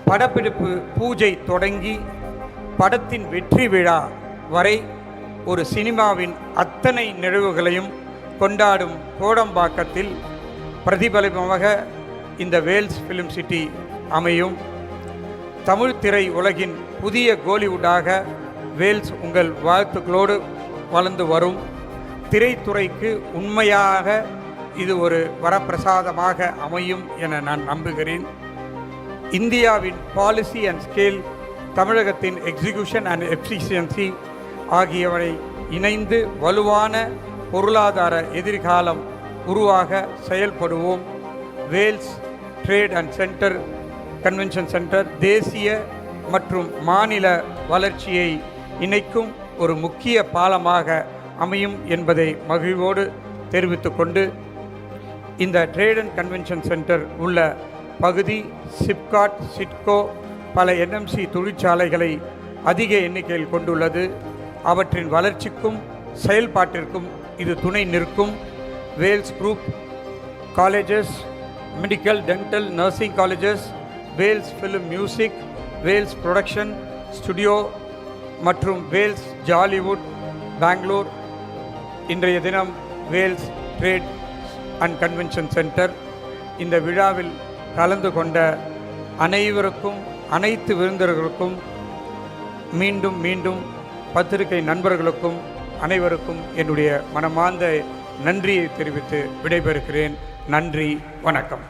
படப்பிடிப்பு பூஜை தொடங்கி படத்தின் வெற்றி விழா வரை ஒரு சினிமாவின் அத்தனை நிகழ்வுகளையும் கொண்டாடும் கோடம்பாக்கத்தில் பிரதிபலிப்பமாக இந்த வேல்ஸ் ஃபிலிம் சிட்டி அமையும். தமிழ் திரை உலகின் புதிய கோலிவுட்டாக வேல்ஸ் உங்கள் வாழ்த்துக்களோடு வளர்ந்து வரும். திரைத்துறைக்கு உண்மையாக இது ஒரு வரப்பிரசாதமாக அமையும் என நான் நம்புகிறேன். இந்தியாவின் பாலிசி அண்ட் ஸ்கேல், தமிழகத்தின் எக்ஸிகியூஷன் அண்ட் எஃபிஷியன்சி ஆகியவரை இணைந்து வலுவான பொருளாதார எதிர்காலம் உருவாக செயல்படுவோம். Vels trade and centre convention centre தேசிய மற்றும் மாநில வளர்ச்சியை இணைக்கும் ஒரு முக்கிய பாலமாக அமையும் என்பதை மகிழ்வோடு தெரிவித்துக்கொண்டு, இந்த ட்ரேட் அண்ட் கன்வென்ஷன் சென்டர் உள்ள பகுதி சிப்காட், சிட்கோ பல என்எம்சி தொழிற்சாலைகளை அதிக எண்ணிக்கையில் கொண்டுள்ளது. அவற்றின் வளர்ச்சிக்கும் செயல்பாட்டிற்கும் இது துணை நிற்கும். Vels group colleges, medical, dental, nursing colleges, Vels film music, Vels production studio மற்றும் வேல்ஸ் ஜாலிவுட் பெங்களூர் இன்றைய தினம் Vels trade and convention centre இந்த விழாவில் கலந்து கொண்ட அனைவருக்கும், அனைத்து விருந்தினர்களுக்கும், மீண்டும் மீண்டும் பத்திரிகை நண்பர்களுக்கும் அனைவருக்கும் என்னுடைய மனமார்ந்த நன்றியை தெரிவித்து விடைபெறுகிறேன். நன்றி, வணக்கம்.